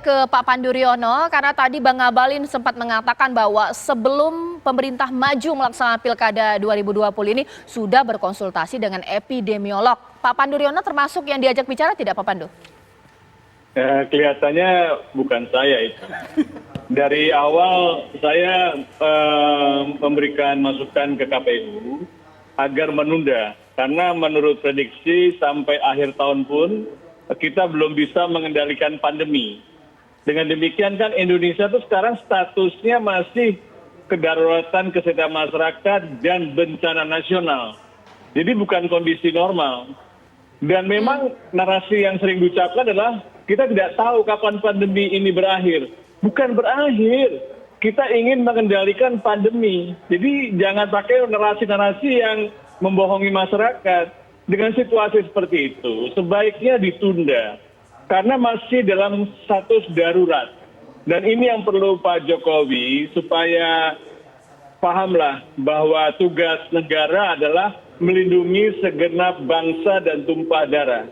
ke Pak Pandu Riono, karena tadi Bang Ngabalin sempat mengatakan bahwa sebelum pemerintah maju melaksanakan Pilkada 2020 ini sudah berkonsultasi dengan epidemiolog. Pak Pandu Riono termasuk yang diajak bicara tidak, Pak Pandu? Kelihatannya bukan saya itu. Dari awal saya memberikan masukan ke KPU agar menunda. Karena menurut prediksi sampai akhir tahun pun kita belum bisa mengendalikan pandemi. Dengan demikian kan Indonesia itu sekarang statusnya masih kedaruratan kesehatan masyarakat dan bencana nasional. Jadi bukan kondisi normal. Dan memang narasi yang sering diucapkan adalah kita tidak tahu kapan pandemi ini berakhir. Bukan berakhir. Kita ingin mengendalikan pandemi. Jadi jangan pakai narasi-narasi yang membohongi masyarakat. Dengan situasi seperti itu, sebaiknya ditunda. Karena masih dalam status darurat. Dan ini yang perlu Pak Jokowi supaya pahamlah bahwa tugas negara adalah melindungi segenap bangsa dan tumpah darah.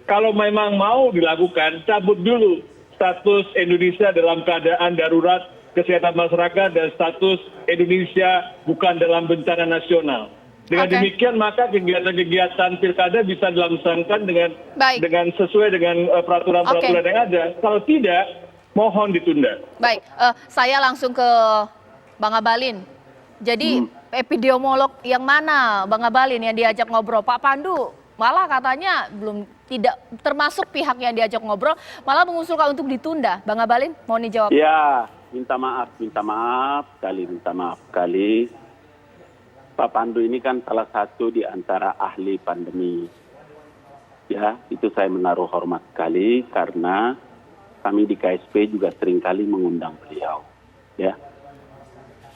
Kalau memang mau dilakukan, cabut dulu status Indonesia dalam keadaan darurat kesehatan masyarakat dan status Indonesia bukan dalam bencana nasional. Dengan demikian maka kegiatan-kegiatan pilkada bisa dilaksanakan dengan sesuai dengan peraturan-peraturan yang ada. Kalau tidak, mohon ditunda. Baik, saya langsung ke Bang Ngabalin. Jadi epidemiolog yang mana Bang Ngabalin yang diajak ngobrol? Pak Pandu malah katanya tidak termasuk pihak yang diajak ngobrol, malah mengusulkan untuk ditunda. Bang Ngabalin, mohon dijawab. Ya, minta maaf sekali. Pak Pandu ini kan salah satu di antara ahli pandemi. Ya, itu saya menaruh hormat sekali karena kami di KSP juga seringkali mengundang beliau. Ya,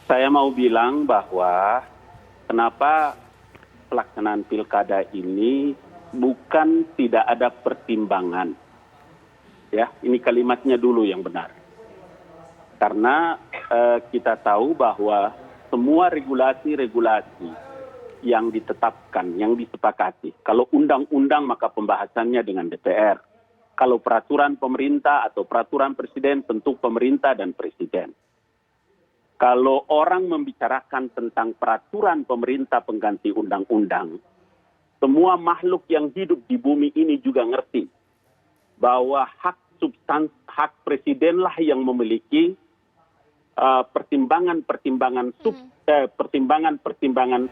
saya mau bilang bahwa kenapa pelaksanaan pilkada ini bukan tidak ada pertimbangan. Ya, ini kalimatnya dulu yang benar. Karena kita tahu bahwa semua regulasi-regulasi yang ditetapkan, yang disepakati. Kalau undang-undang maka pembahasannya dengan DPR. Kalau peraturan pemerintah atau peraturan presiden tentu pemerintah dan presiden. Kalau orang membicarakan tentang peraturan pemerintah pengganti undang-undang, semua makhluk yang hidup di bumi ini juga ngerti bahwa hak presidenlah yang memiliki pertimbangan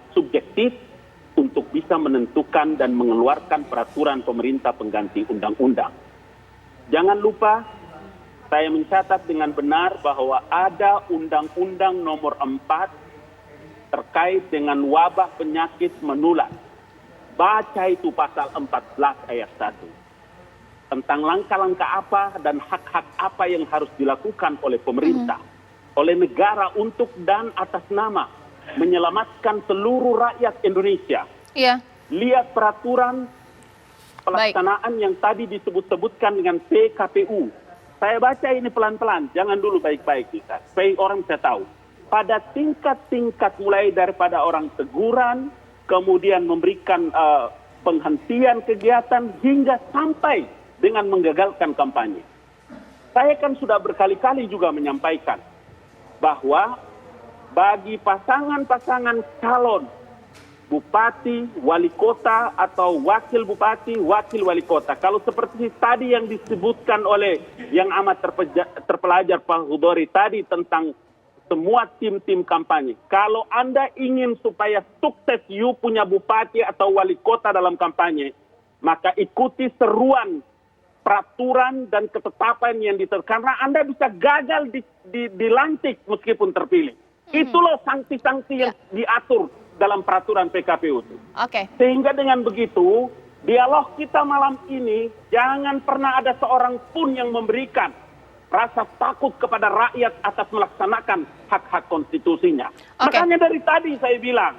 subjektif untuk bisa menentukan dan mengeluarkan peraturan pemerintah pengganti undang-undang. Jangan lupa, saya mencatat dengan benar bahwa ada Undang-Undang Nomor 4 terkait dengan wabah penyakit menular. Baca itu pasal 14 ayat 1. Tentang langkah-langkah apa dan hak-hak apa yang harus dilakukan oleh pemerintah, oleh negara untuk dan atas nama menyelamatkan seluruh rakyat Indonesia. Iya. Lihat peraturan pelaksanaan yang tadi disebut-sebutkan dengan PKPU. Saya baca ini pelan-pelan, jangan dulu baik-baik kita, supaya orang bisa tahu. Pada tingkat-tingkat mulai daripada orang teguran, kemudian memberikan penghentian kegiatan hingga sampai dengan menggagalkan kampanye. Saya kan sudah berkali-kali juga menyampaikan bahwa bagi pasangan-pasangan calon bupati, wali kota atau wakil bupati, wakil wali kota, kalau seperti tadi yang disebutkan oleh yang amat terpelajar Pak Hudori tadi tentang semua tim-tim kampanye, kalau Anda ingin supaya sukses you punya bupati atau wali kota dalam kampanye, maka ikuti seruan peraturan dan ketetapan yang diterapkan, karena Anda bisa gagal dilantik meskipun terpilih. Itulah sanksi-sanksi yang diatur dalam peraturan PKPU itu. Sehingga dengan begitu, dialog kita malam ini jangan pernah ada seorang pun yang memberikan rasa takut kepada rakyat atas melaksanakan hak-hak konstitusinya. Makanya dari tadi saya bilang,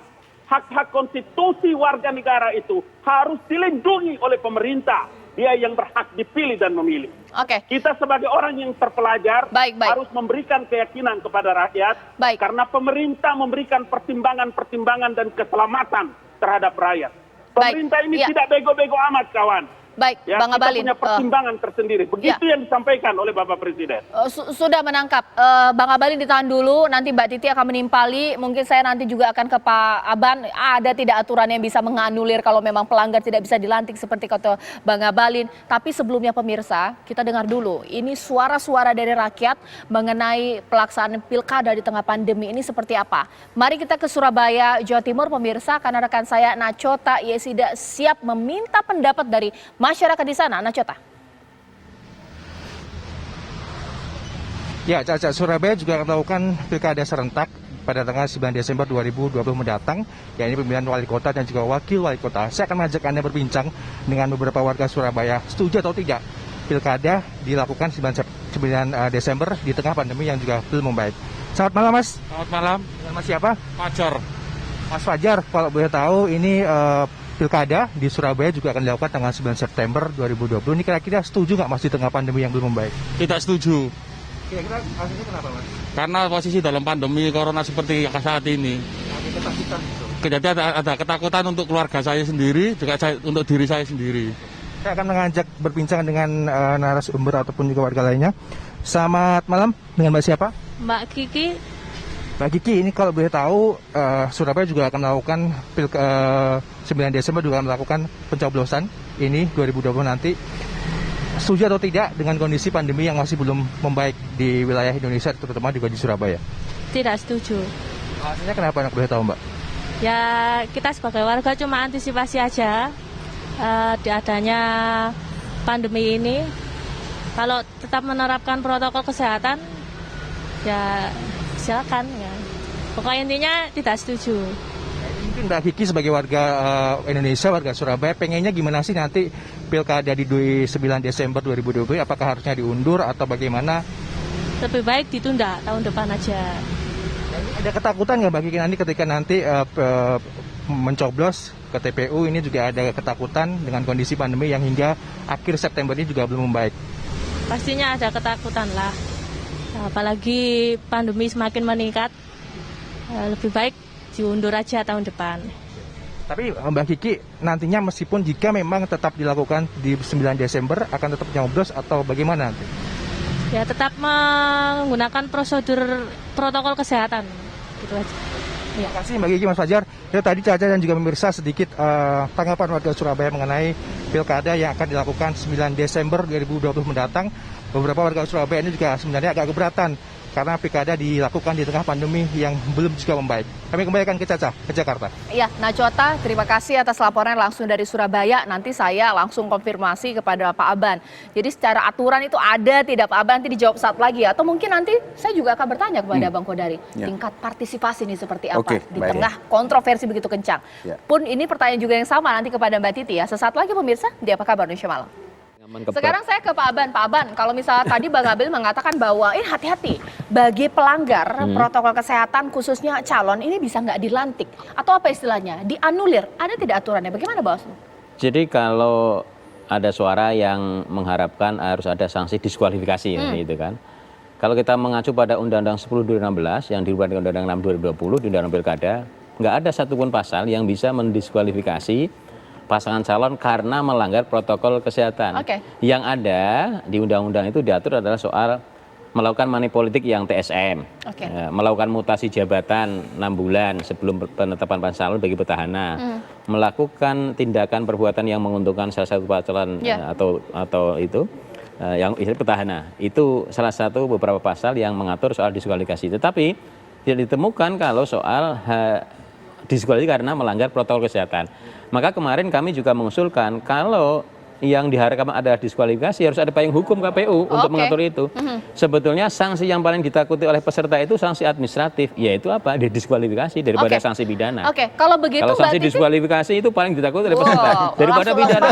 hak-hak konstitusi warga negara itu harus dilindungi oleh pemerintah. Dia yang berhak dipilih dan memilih. Kita sebagai orang yang terpelajar harus memberikan keyakinan kepada rakyat. Karena pemerintah memberikan pertimbangan-pertimbangan dan keselamatan terhadap rakyat. Pemerintah ini tidak bego-bego amat, kawan. Baik, Ya, Bang kita Abalin. punya pertimbangan tersendiri. Begitu yang disampaikan oleh Bapak Presiden. Sudah menangkap. Bang Abalin ditahan dulu, nanti Mbak Titi akan menimpali. Mungkin saya nanti juga akan ke Pak Aban. Ada tidak aturan yang bisa menganulir kalau memang pelanggar tidak bisa dilantik seperti kata Bang Abalin. Tapi sebelumnya pemirsa, kita dengar dulu. Ini suara-suara dari rakyat mengenai pelaksanaan pilkada di tengah pandemi ini seperti apa. Mari kita ke Surabaya, Jawa Timur pemirsa, karena rekan saya Nachota Yesida siap meminta pendapat dari masyarakat di sana. Nachota. Ya, Caca, Surabaya juga akan melakukan pilkada serentak pada tanggal 9 Desember 2020 mendatang, yakni pemilihan wali kota dan juga wakil wali kota. Saya akan mengajak Anda berbincang dengan beberapa warga Surabaya, setuju atau tidak pilkada dilakukan 9 Desember di tengah pandemi yang juga belum membaik. Selamat malam, Mas. Selamat malam. Dengan Mas siapa? Fajar. Mas Fajar, kalau boleh tahu ini pilkada di Surabaya juga akan dilakukan tanggal 9 September 2020. Ini kira-kira setuju nggak Mas di tengah pandemi yang belum membaik? Tidak setuju. Kira-kira alasannya kenapa, Mas? Karena posisi dalam pandemi corona seperti saat ini. Ada ketakutan gitu. Jadi ada ketakutan untuk keluarga saya sendiri, juga untuk diri saya sendiri. Saya akan mengajak berbincang dengan narasumber ataupun juga warga lainnya. Selamat malam, dengan Mbak siapa? Mbak Kiki. Mbak Kiki, ini kalau boleh tahu Surabaya juga akan melakukan 9 Desember juga akan melakukan pencoblosan ini 2020 nanti. Setuju atau tidak dengan kondisi pandemi yang masih belum membaik di wilayah Indonesia, terutama juga di Surabaya? Tidak setuju. Alasannya kenapa, boleh tahu Mbak? Ya kita sebagai warga cuma antisipasi aja di adanya pandemi ini. Kalau tetap menerapkan protokol kesehatan, ya silakan ya. Pokoknya intinya tidak setuju. Mungkin Mbak Kiki sebagai warga Indonesia, warga Surabaya, pengennya gimana sih nanti pilkada di 9 Desember 2020? Apakah harusnya diundur atau bagaimana? Lebih baik ditunda tahun depan aja. Ada ketakutan nggak Mbak Kiki ketika nanti mencoblos ke TPU ini juga ada ketakutan dengan kondisi pandemi yang hingga akhir September ini juga belum membaik? Pastinya ada ketakutan lah. Apalagi pandemi semakin meningkat, lebih baik diundur aja tahun depan. Tapi Mbak Kiki nantinya meskipun jika memang tetap dilakukan di 9 Desember akan tetap nyoblos atau bagaimana nanti? Ya tetap menggunakan prosedur protokol kesehatan gitu aja. Ya. Terima kasih Mbak Kiki, Mas Fajar. Itu tadi Caca dan juga pemirsa sedikit tanggapan warga Surabaya mengenai pilkada yang akan dilakukan 9 Desember 2020 mendatang. Beberapa warga Surabaya ini juga sebenarnya agak keberatan karena pilkada dilakukan di tengah pandemi yang belum juga membaik. Kami kembalikan ke Caca, ke Jakarta. Iya, Nachota, terima kasih atas laporan langsung dari Surabaya. Nanti saya langsung konfirmasi kepada Pak Aban. Jadi secara aturan itu ada tidak Pak Aban, nanti dijawab saat lagi. Atau mungkin nanti saya juga akan bertanya kepada Bang Kodari. Tingkat partisipasi ini seperti apa di tengah kontroversi begitu kencang. Pun ini pertanyaan juga yang sama nanti kepada Mbak Titi ya. Sesaat lagi pemirsa, di Apa Kabar Indonesia Malam. Sekarang saya ke Pak Aban. Pak Aban, kalau misalnya tadi Bang Abalin mengatakan bahwa ini hati-hati bagi pelanggar protokol kesehatan khususnya calon ini bisa nggak dilantik atau apa istilahnya dianulir, ada tidak aturannya? Bagaimana Bawaslu? Jadi kalau ada suara yang mengharapkan harus ada sanksi diskualifikasi gitu kan. Kalau kita mengacu pada Undang-Undang 10 2016 yang dirubah dengan Undang-Undang 6 2020 di Undang-Undang Pilkada, nggak ada satupun pasal yang bisa mendiskualifikasi pasangan calon karena melanggar protokol kesehatan. Yang ada di undang-undang itu diatur adalah soal melakukan money politik yang TSM, melakukan mutasi jabatan 6 bulan sebelum penetapan pasangan calon bagi petahana, melakukan tindakan perbuatan yang menguntungkan salah satu calon atau itu yang petahana. Itu salah satu beberapa pasal yang mengatur soal diskualifikasi. Tetapi tidak ditemukan kalau soal diskualifikasi karena melanggar protokol kesehatan. Maka kemarin kami juga mengusulkan kalau yang diharapkan ada diskualifikasi harus ada payung hukum KPU untuk mengatur itu. Sebetulnya sanksi yang paling ditakuti oleh peserta itu sanksi administratif, yaitu apa? Didiskualifikasi daripada sanksi pidana. Kalau begitu kalau sanksi diskualifikasi itu paling ditakuti oleh peserta daripada pidana.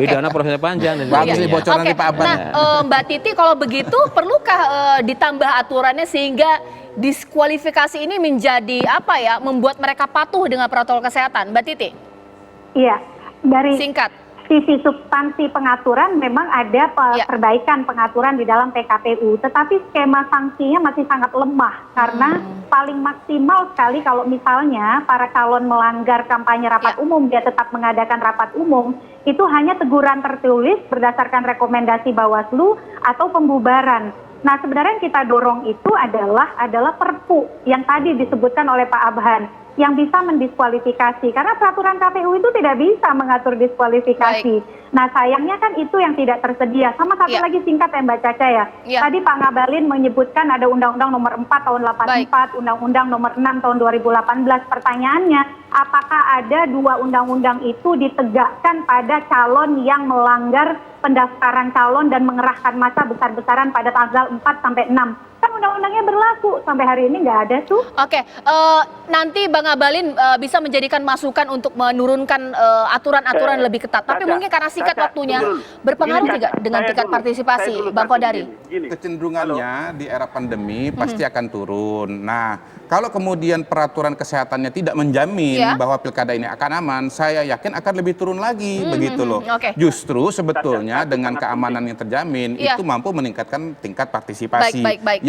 Pidana prosesnya panjang dan sebagainya. Nah, Mbak Titi kalau begitu perlukah ditambah aturannya sehingga diskualifikasi ini menjadi apa ya, membuat mereka patuh dengan protokol kesehatan, Mbak Titi? Iya, dari singkat. sisi substansi pengaturan memang ada perbaikan pengaturan di dalam PKPU, tetapi skema sanksinya masih sangat lemah karena paling maksimal sekali kalau misalnya para calon melanggar kampanye rapat umum, dia tetap mengadakan rapat umum, itu hanya teguran tertulis berdasarkan rekomendasi Bawaslu atau pembubaran. Nah, sebenarnya yang kita dorong itu adalah Perpu yang tadi disebutkan oleh Pak Abhan, yang bisa mendiskualifikasi, karena peraturan KPU itu tidak bisa mengatur diskualifikasi. Nah, sayangnya kan itu yang tidak tersedia. Sama satu lagi singkat ya Mbak Caca ya. Tadi Pak Ngabalin menyebutkan ada Undang-Undang Nomor 4 Tahun 84, Undang-Undang Nomor 6 Tahun 2018. Pertanyaannya, apakah ada dua undang-undang itu ditegakkan pada calon yang melanggar pendaftaran calon dan mengerahkan massa besar-besaran pada tanggal 4 sampai 6? Kan undang-undangnya berlaku, sampai hari ini nggak ada tuh. Oke, nanti Bang Ngabalin bisa menjadikan masukan untuk menurunkan aturan-aturan lebih ketat. Tapi mungkin karena singkat waktunya, berpengaruh tidak dengan tingkat partisipasi, Bang Kodari? Kecenderungannya di era pandemi pasti akan turun. Nah, kalau kemudian peraturan kesehatannya tidak menjamin bahwa pilkada ini akan aman, saya yakin akan lebih turun lagi, begitu loh. Justru sebetulnya dengan keamanan yang terjamin, itu mampu meningkatkan tingkat partisipasi.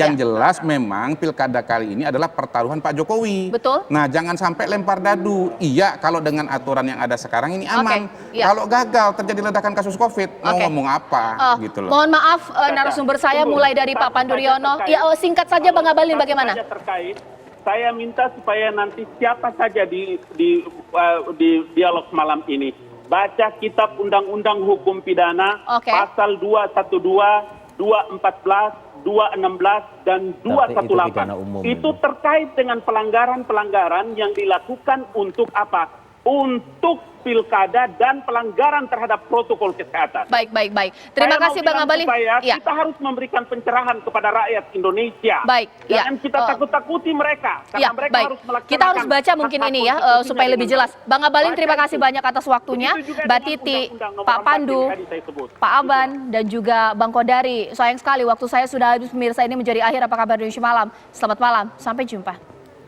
Yang jelas memang pilkada kali ini adalah pertaruhan Pak Jokowi. Betul. Nah, jangan sampai lempar dadu. Iya, kalau dengan aturan yang ada sekarang ini aman. Kalau gagal terjadi ledakan kasus COVID, mau ngomong apa gitu loh. Mohon maaf, narasumber saya mulai dari Pak Pandu Riono. Ya, singkat saja Bang Ngabalin bagaimana? Saya minta supaya nanti siapa saja di dialog malam ini baca kitab Undang-Undang Hukum Pidana pasal 212, 214, 216 dan 218. Itu terkait dengan pelanggaran-pelanggaran yang dilakukan untuk apa? Untuk pilkada dan pelanggaran terhadap protokol kesehatan. Baik. Terima kasih Bang Ngabalin. Kita harus memberikan pencerahan kepada rakyat Indonesia. Jangan kita takut-takuti mereka. Karena mereka harus melaksanakan. Kita harus baca mungkin ini ya supaya lebih jelas. Bang Ngabalin, terima kasih banyak atas waktunya. Mbak Titi, Pak Pandu, Pak Aban, dan juga Bang Kodari. Sayang sekali waktu saya sudah habis, pemirsa. Ini menjadi akhir Apa Kabar Indonesia Malam. Selamat malam, sampai jumpa.